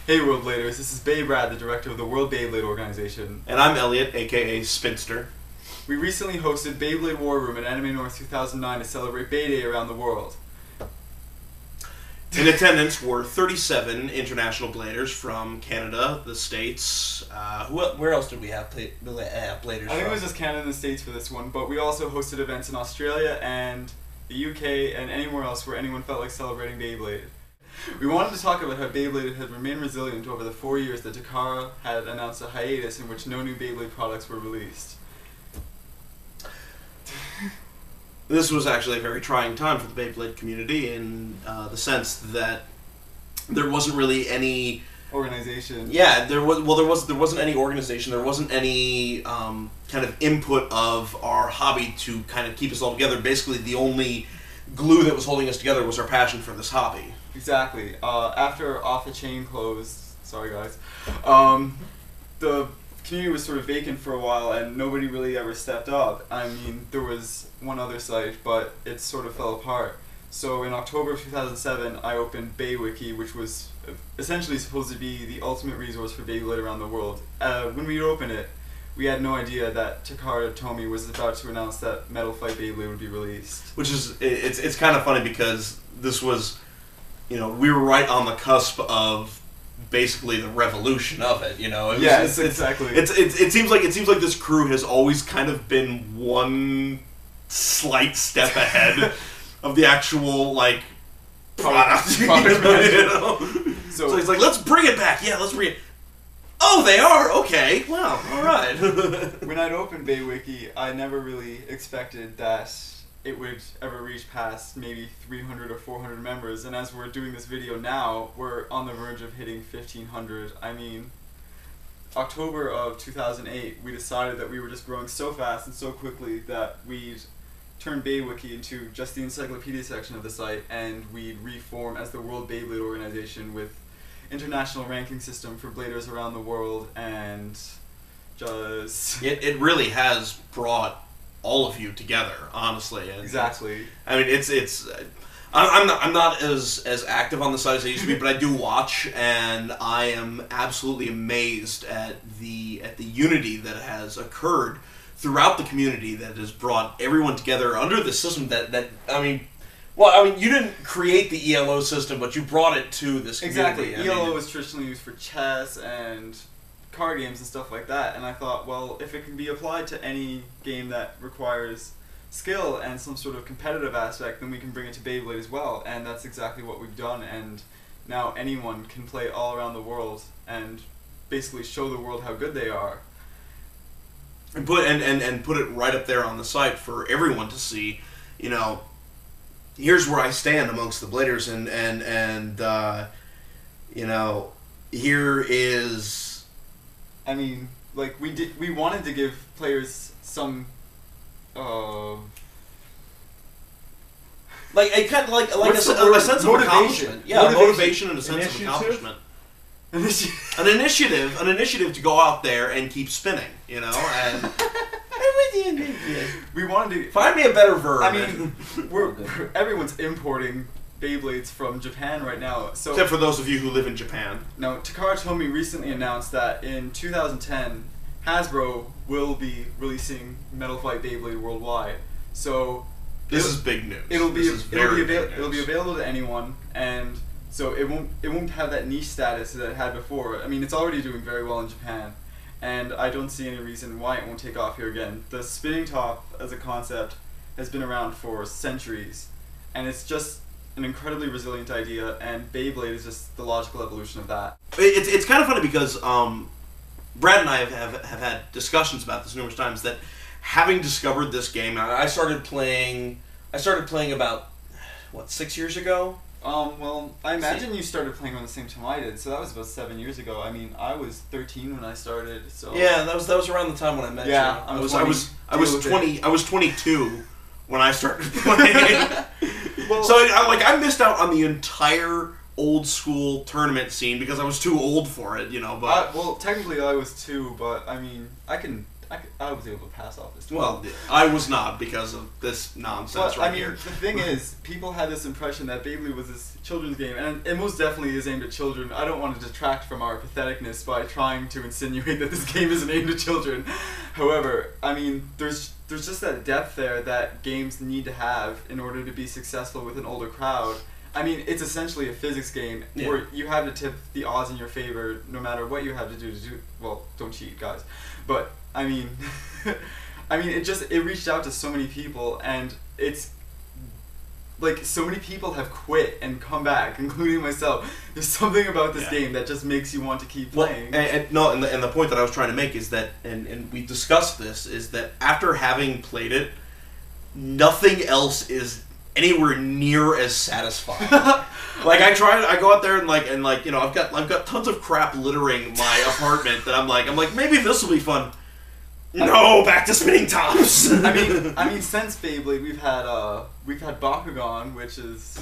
Hey World Bladers, this is Bey Brad, the director of the World Beyblade Organization. And I'm Elliot, aka Spinster. We recently hosted Beyblade War Room at Anime North 2009 to celebrate Bay Day around the world. In attendance were 37 international bladers from Canada, the States. Where else did we have bladers I think it was just Canada and the States for this one, but we also hosted events in Australia and the UK and anywhere else where anyone felt like celebrating Beyblade. We wanted to talk about how Beyblade had remained resilient over the 4 years that Takara had announced a hiatus in which no new Beyblade products were released. This was actually a very trying time for the Beyblade community in the sense that there wasn't really any organization. Yeah, there wasn't any organization. There wasn't any kind of input of our hobby to kind of keep us all together. Basically, the only glue that was holding us together was our passion for this hobby. Exactly. After Off the Chain closed, sorry guys, the community was sort of vacant for a while and nobody really ever stepped up. I mean, there was one other site, but it sort of fell apart. So in October of 2007, I opened BeyWiki, which was essentially supposed to be the ultimate resource for Beyblade around the world. When we opened it, we had no idea that Takara Tomy was about to announce that Metal Fight Beyblade would be released. Which is, it's kind of funny because this was, you know, we were right on the cusp of basically the revolution of it. You know, exactly. It seems like this crew has always kind of been one slight step ahead of the actual like product. You know? So it's like, let's bring it back. Yeah, let's bring it. Oh, they are? Okay. Well, alright. When I'd opened BeyWiki, I never really expected that it would ever reach past maybe 300 or 400 members, and as we're doing this video now, we're on the verge of hitting 1,500. I mean, October of 2008, we decided that we were just growing so fast and so quickly that we'd turn BeyWiki into just the encyclopedia section of the site, and we'd reform as the World Beyblade Organization with international ranking system for bladers around the world, and just... It really has brought all of you together, honestly. And exactly. I mean, I'm not as active on the site as I used to be, but I do watch, and I am absolutely amazed at the unity that has occurred throughout the community that has brought everyone together under the system that I mean, you didn't create the ELO system, but you brought it to this community. Exactly. ELO was traditionally used for chess and card games and stuff like that, and I thought, well, if it can be applied to any game that requires skill and some sort of competitive aspect, then we can bring it to Beyblade as well, and that's exactly what we've done, and now anyone can play all around the world and basically show the world how good they are. And put it right up there on the site for everyone to see, you know, here's where I stand amongst the bladers, and you know, here is... I mean, like, we wanted to give players some, like a kind of like a sense of accomplishment. Yeah, motivation and a sense of accomplishment. An initiative to go out there and keep spinning, you know, and we wanted to find me a better verb. I mean, everyone's importing Beyblades from Japan right now. So except for those of you who live in Japan. Now, Takara Tomy recently announced that in 2010, Hasbro will be releasing Metal Fight Beyblade worldwide. So this is big news. It'll be available to anyone, and so it won't have that niche status that it had before. I mean, it's already doing very well in Japan, and I don't see any reason why it won't take off here again. The spinning top as a concept has been around for centuries, and it's just an incredibly resilient idea, and Beyblade is just the logical evolution of that. It's kind of funny because Brad and I have had discussions about this numerous times, that having discovered this game, I started playing about, what, 6 years ago? Well, I imagine you started playing around the same time I did, so that was about 7 years ago. I mean, I was 13 when I started, so... Yeah, that was around the time when I met you. Yeah, I was 22 when I started playing. Well, so I missed out on the entire old school tournament scene because I was too old for it, you know. But well, technically I was 2, but I mean, I can I was able to pass off as 12. Well, I was not because of this nonsense But, here. the thing is, people had this impression that Beyblade was this children's game, and it most definitely is aimed at children. I don't want to detract from our patheticness by trying to insinuate that this game isn't aimed at children. However, there's just that depth there that games need to have in order to be successful with an older crowd. It's essentially a physics game where you have to tip the odds in your favor no matter what you have to do. Well, don't cheat, guys. But, it reached out to so many people, and it's like so many people have quit and come back, including myself. There's something about this game that just makes you want to keep playing. And the point that I was trying to make is that, and we discussed this, is that after having played it, nothing else is anywhere near as satisfying. Like I go out there and I've got tons of crap littering my apartment that I'm like maybe this will be fun. No, back to spinning tops. Since Beyblade we've had Bakugan, which is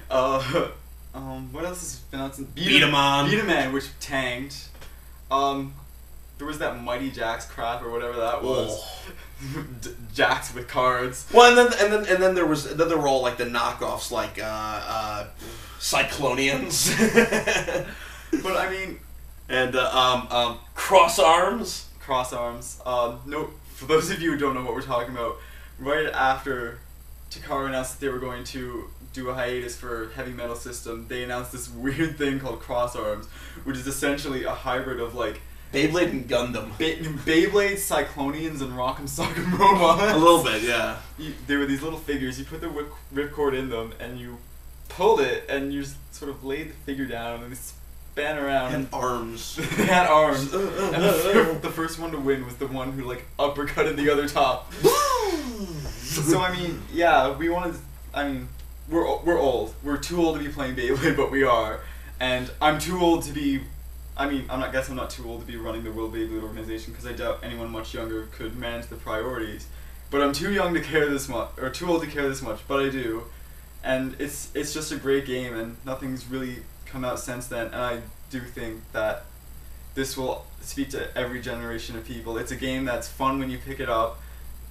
what else has been out since Beat-A-Man, which tanked. There was that Mighty Jax crap or whatever that was. Jax with cards. Well, and then there were all like the knockoffs, like Cyclonians. But and cross arms. No, for those of you who don't know what we're talking about, right after Takara announced that they were going to do a hiatus for Heavy Metal System, they announced this weird thing called cross arms, which is essentially a hybrid of like Beyblade and Gundam. Beyblade, Cyclonians, and Rock'em Sock'em Robots. A little bit, yeah. They were these little figures. You put the ripcord in them, and you pulled it, and you sort of laid the figure down, and they span around. And arms. They had arms. And the first one to win was the one who uppercutted the other top. So we wanted. We're old. We're too old to be playing Beyblade, but we are. And I'm too old to be. I'm not too old to be running the World Beyblade Organization because I doubt anyone much younger could manage the priorities. But I'm too young to care this much, or too old to care this much. But I do, and it's just a great game, and nothing's really come out since then. And I do think that this will speak to every generation of people. It's a game that's fun when you pick it up,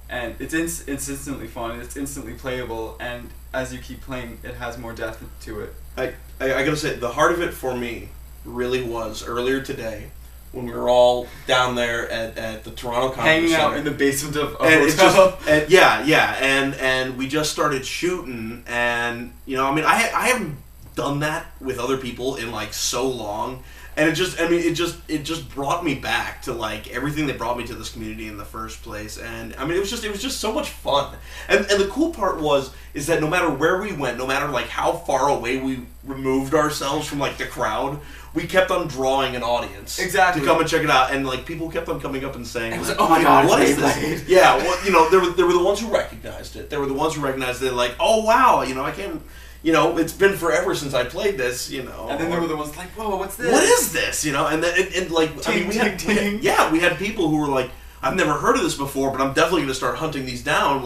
and it's instantly fun, and it's instantly playable. And as you keep playing, it has more depth to it. I gotta say, the heart of it for me really was earlier today when we were all down there at the Toronto Conference hanging Center. out in the basement of a and hotel. And we just started shooting, and I haven't done that with other people in so long, and it just brought me back to everything that brought me to this community in the first place. And it was just so much fun. And the cool part is that no matter where we went, no matter how far away we removed ourselves from the crowd, we kept on drawing an audience to come and check it out, and people kept on coming up and saying, "Oh my God, what is this?" Yeah, well, there were the ones who recognized it. There were the ones who recognized it, "Oh wow, I can't." It's been forever since I played this, And then there were the ones "Whoa, what's this? What is this?" And we had people who were "I've never heard of this before, but I'm definitely going to start hunting these down.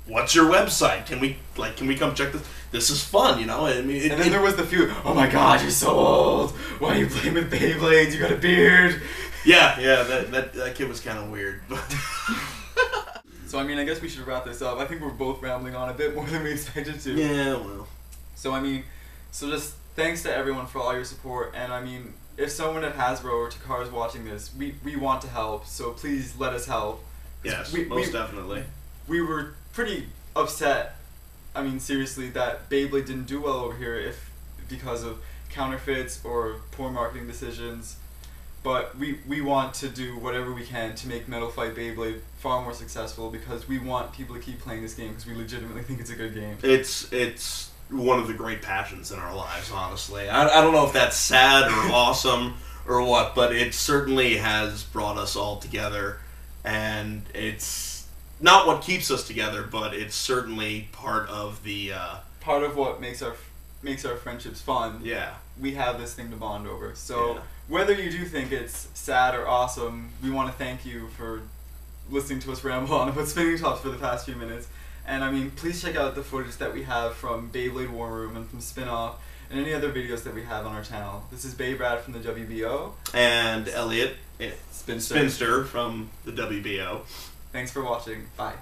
What's your website? Can we come check this? This is fun, And then there was the few, "Oh my God, you're so old. Why are you playing with Beyblades? You got a beard." Yeah, that kid was kind of weird. So I guess we should wrap this up. I think we're both rambling on a bit more than we expected to. Yeah, well. So just thanks to everyone for all your support, and if someone at Hasbro or Takara is watching this, we want to help, so please let us help. Yes, most definitely. We were pretty upset, seriously, that Beyblade didn't do well over here because of counterfeits or poor marketing decisions. But we want to do whatever we can to make Metal Fight Beyblade far more successful, because we want people to keep playing this game because we legitimately think it's a good game. It's one of the great passions in our lives, honestly. I don't know if that's sad or awesome or what, but it certainly has brought us all together, and it's not what keeps us together, but it's certainly part of the part of what makes our friendships fun. Yeah, we have this thing to bond over. So whether you do think it's sad or awesome, we want to thank you for listening to us ramble on about spinning tops for the past few minutes. And please check out the footage that we have from Beyblade War Room and from Spin-Off, and any other videos that we have on our channel. This is Bey Brad from the WBO. And Elliot Spinster. Spinster from the WBO. Thanks for watching. Bye.